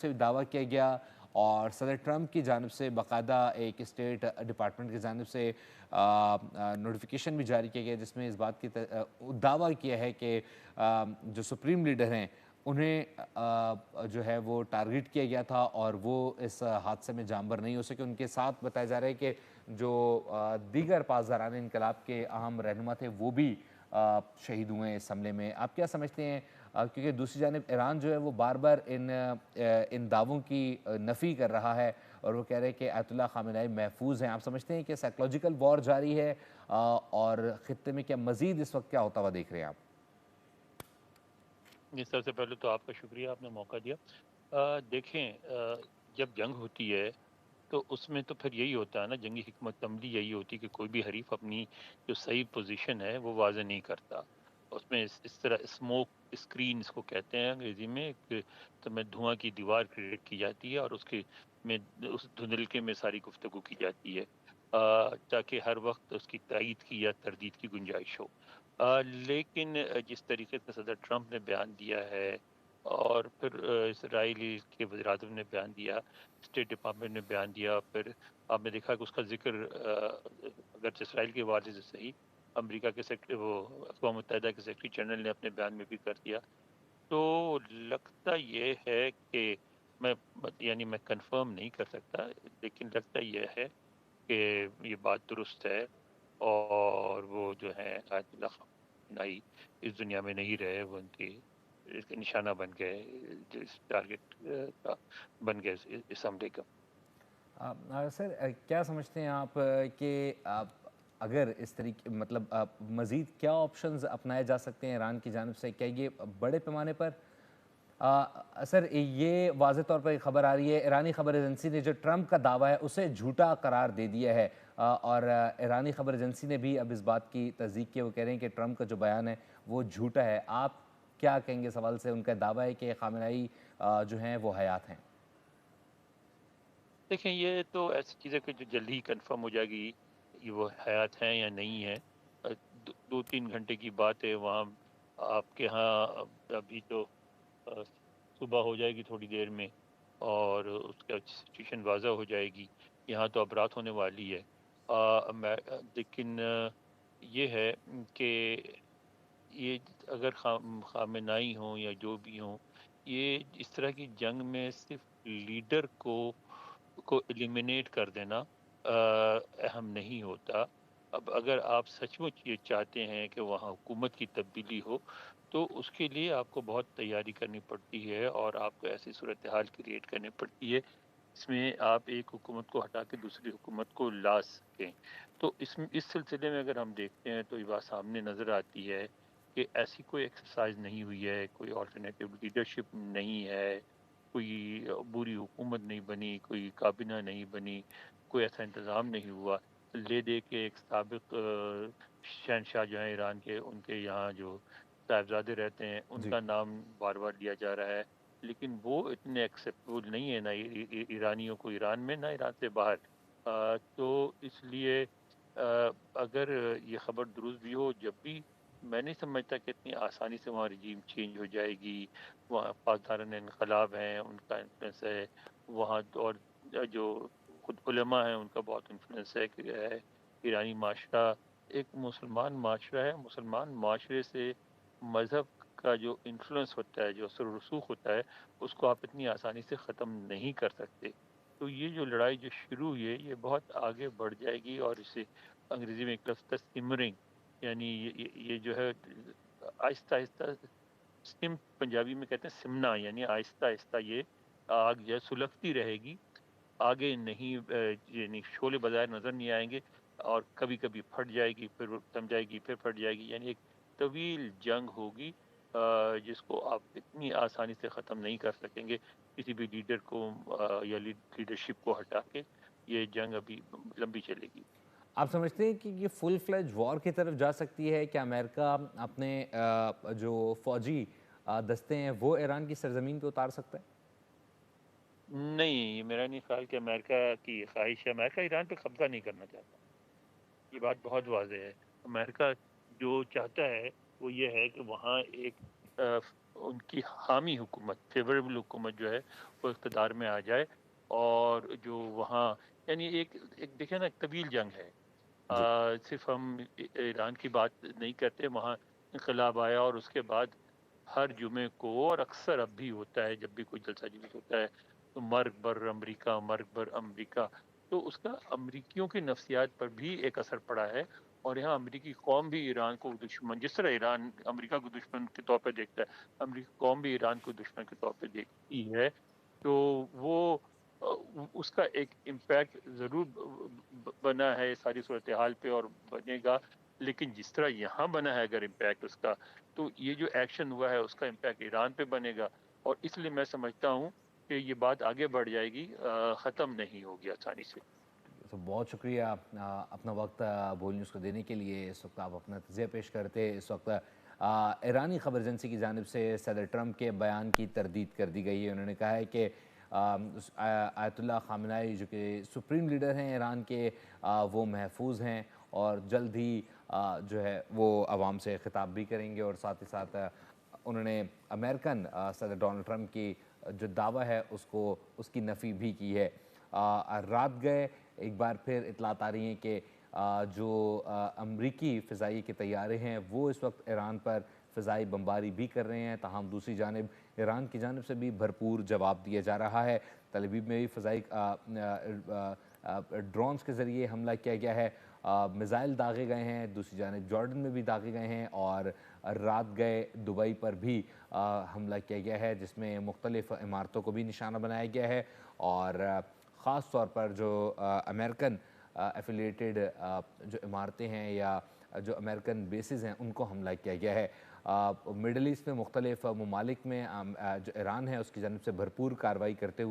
से दावा किया गया और सदर ट्रंप की जानिब से बाकायदा एक स्टेट डिपार्टमेंट की जानिब से नोटिफिकेशन भी जारी किया गया जिसमें इस बात की दावा किया है कि जो सुप्रीम लीडर हैं उन्हें जो है वो टारगेट किया गया था और वो इस हादसे में जांबर नहीं हो सके। उनके साथ बताया जा रहा है कि जो दीगर पासदारान इनकलाब के अहम रहनुमा थे वो भी शहीद हुए इस हमले में। आप क्या समझते हैं, क्योंकि दूसरी जानिब ईरान जो है वो बार बार इन दावों की नफ़ी कर रहा है और वो कह रहे हैं कि आयतुल्लाह ख़ामेनी महफूज हैं। आप समझते हैं कि साइकोलॉजिकल वॉर जारी है और ख़ित्ते में क्या मज़ीद इस वक्त क्या होता हुआ देख रहे हैं आप? जी, सबसे पहले तो आपका शुक्रिया, आपने मौका दिया। देखें, जब जंग होती है तो उसमें तो फिर यही होता है ना, जंगी हिकमत अमली यही होती है कि कोई भी हरीफ अपनी जो सही पोजीशन है वो वाज़ेह नहीं करता। उसमें इस तरह स्मोक स्क्रीन इसको कहते हैं अंग्रेज़ी में, एक तो में धुआं की दीवार क्रिएट की जाती है और उसके में उस धुंधलके में सारी गुफ्तगू की जाती है, ताकि हर वक्त उसकी तायीद की या तरदीद की गुंजाइश हो। लेकिन जिस तरीके से सदर ट्रंप ने बयान दिया है और फिर इसराइली के वज़ीर-ए-आज़म ने बयान दिया, स्टेट डिपार्टमेंट ने बयान दिया, फिर आपने देखा कि उसका ज़िक्र अगरचे इसराइल के हवाले से सही, अमेरिका के वो अक़वाम मुत्तहिदा के सेक्रेटरी जनरल ने अपने बयान में भी कर दिया। तो लगता ये है कि मैं कन्फर्म नहीं कर सकता, लेकिन लगता ये है कि ये बात दुरुस्त है और वो जो है आयतुल्लाह ख़amenei इस दुनिया में नहीं रहे, वो उनकी इसका निशाना बन गए, जो इस टारगेट का बन गए इस हमले का। सर, क्या समझते हैं आप कि आप अगर इस तरीके मतलब मज़ीद क्या ऑप्शंस अपनाए जा सकते हैं ईरान की जानिब से? क्या ये बड़े पैमाने पर सर, ये वाज़ेह तौर पर खबर आ रही है, ईरानी खबर एजेंसी ने जो ट्रंप का दावा है उसे झूठा करार दे दिया है और ईरानी खबर एजेंसी ने भी अब इस बात की तस्दीक की, वो कह रहे हैं कि ट्रंप का जो बयान है वो झूठा है। आप क्या कहेंगे इस हवाले से? उनका दावा है कि ख़ामेनी जो हैं वो हयात हैं। देखें, ये तो ऐसी चीज़ है कि जो जल्दी ही कन्फर्म हो जाएगी, ये वो हयात हैं या नहीं है। 2-3 घंटे की बात है वहाँ, आपके यहाँ अभी तो अ, सुबह हो जाएगी थोड़ी देर में और उसके बाद सिचुएशन वाज़ह हो जाएगी। यहाँ तो अब रात होने वाली है। लेकिन ये है कि ये अगर ख़ामेनी हों या जो भी हों, ये इस तरह की जंग में सिर्फ़ लीडर को एलिमिनेट कर देना अहम नहीं होता। अब अगर आप सचमुच ये चाहते हैं कि वहाँ हुकूमत की तब्दीली हो, तो उसके लिए आपको बहुत तैयारी करनी पड़ती है और आपको ऐसी सूरत-ए-हाल क्रिएट करनी पड़ती है, इसमें आप एक हुकूमत को हटा के दूसरी हुकूमत को ला सकें। तो इस सिलसिले में अगर हम देखते हैं तो ये बात सामने नज़र आती है कि ऐसी कोई एक्सरसाइज़ नहीं हुई है, कोई अल्टरनेटिव लीडरशिप नहीं है, कोई बुरी हुकूमत नहीं बनी, कोई काबीना नहीं बनी, कोई ऐसा इंतज़ाम नहीं हुआ। ले-दे के एक साबिक़ शहंशाह जो हैं ईरान के, उनके यहाँ जो साहिबज़ादे रहते हैं, जी। उनका नाम बार-बार लिया जा रहा है। लेकिन वो इतने एक्सेप्टेबल नहीं है, ना ईरानियों को ईरान में, ना ईरान से बाहर। तो इसलिए अगर ये खबर दुरुस्त भी हो, जब भी, मैं नहीं समझता कि इतनी आसानी से वहाँ रजीम चेंज हो जाएगी। वहाँ पासदारान इन्क़लाब हैं, उनका इन्फ्लुएंस है। वहाँ तो और जो खुद उलमा हैं, उनका बहुत इन्फ्लुएंस है। ईरानी माशरा एक मुसलमान माशरा है। मुसलमान माशरे से मज़हब का जो इन्फ्लुएंस होता है, जो असर और रसूख़ होता है, उसको आप इतनी आसानी से ख़त्म नहीं कर सकते। तो ये जो लड़ाई जो शुरू हुई है, ये बहुत आगे बढ़ जाएगी और इसे अंग्रेज़ी में एक लफ्ज़ था सिमरिंग, यानी ये जो है आहिस्ता-आहिस्ता, सिम पंजाबी में कहते हैं सिमना, यानी आहिस्ता-आहिस्ता ये आग जो है सुलगती रहेगी। आगे नहीं, यानी शोले बज़ाहिर नज़र नहीं आएँगे और कभी-कभी फट जाएगी, फिर वो थम जाएगी, फिर फट जाएगी। यानी एक तवील जंग होगी जिसको आप इतनी आसानी से ख़त्म नहीं कर सकेंगे, किसी भी लीडर को या लीडरशिप को हटा के। ये जंग अभी लंबी चलेगी। आप समझते हैं कि ये फुल फ्लेज वॉर की तरफ जा सकती है? क्या अमेरिका अपने जो फ़ौजी दस्ते हैं वो ईरान की सरज़मीन पे उतार सकता है? नहीं, मेरा नहीं ख़्याल कि अमेरिका की ख़्वाहिश है, अमेरिका ईरान पे कब्ज़ा नहीं करना चाहता। ये बात बहुत वाज़ेह है। अमेरिका जो चाहता है, वो ये है कि वहाँ एक उनकी हामी हुकूमत, फ़ेवरेबल हुकूमत जो है वो इक़्तिदार में आ जाए, और जो वहाँ यानी एक एक देखिए ना, एक तवील जंग है। जी। सिर्फ़ हम ईरान की बात नहीं करते, वहाँ इंक़लाब आया और उसके बाद हर जुमे को, और अक्सर अब भी होता है जब भी कोई जलसा जुलूस होता है, तो मर्ग बर अमरीका, मर्ग बर अमरीका। तो उसका अमरीकियों की नफ्सियात पर भी एक असर पड़ा है, और यहाँ अमरीकी कौम भी ईरान को दुश्मन, जिस तरह ईरान अमरीका को दुश्मन के तौर पे देखता है, अमरीकी कौम भी ईरान को दुश्मन के तौर पे देखती है। तो वो उसका एक इम्पैक्ट ज़रूर बना है सारी सूरत-ए-हाल पे, और बनेगा। लेकिन जिस तरह यहाँ बना है अगर इम्पैक्ट उसका, तो ये जो एक्शन हुआ है उसका इम्पैक्ट ईरान पे बनेगा, और इसलिए मैं समझता हूँ कि ये बात आगे बढ़ जाएगी, ख़त्म नहीं होगी आसानी से। तो बहुत शुक्रिया अपना वक्त बोल न्यूज़ को देने के लिए। इस वक्त आप अपना तज़िया पेश करते। इस वक्त ईरानी ख़बर एजेंसी की जानिब से सदर ट्रंप के बयान की तरदीद कर दी गई है। उन्होंने कहा है कि आयतुल्लाह ख़ामेनी जो कि सुप्रीम लीडर हैं ईरान के, वो महफूज हैं और जल्द ही जो है वो आवाम से ख़िताब भी करेंगे। और साथ ही साथ उन्होंने अमेरिकन सदर डोनाल्ड ट्रंप की जो दावा है उसको उसकी नफ़ी भी की है। रात गए एक बार फिर इतलात आ रही हैं कि जो अमरीकी फ़िज़ाई के तैयारे हैं वो इस वक्त ईरान पर फ़िज़ाई बमबारी भी कर रहे हैं। ताहम दूसरी जानिब ईरान की जानिब से भी भरपूर जवाब दिया जा रहा है। तल अवीव में भी फ़िज़ाई ड्रोन्स के ज़रिए हमला किया गया है, मिज़ाइल दागे गए हैं। दूसरी जानिब जॉर्डन में भी दागे गए हैं, और रात गए दुबई पर भी हमला किया गया है, जिसमें मुख्तलिफ़ इमारतों को भी निशाना बनाया गया है। और ख़ास तौर पर जो अमेरिकन एफ़िलिएटेड जो इमारतें हैं या जो अमेरिकन बेसिस हैं उनको हमला किया गया है। मिडल ईस्ट में मुख्तलिफ़ ममालिक में जो ईरान है उसकी जानिब से भरपूर कार्रवाई करते हुए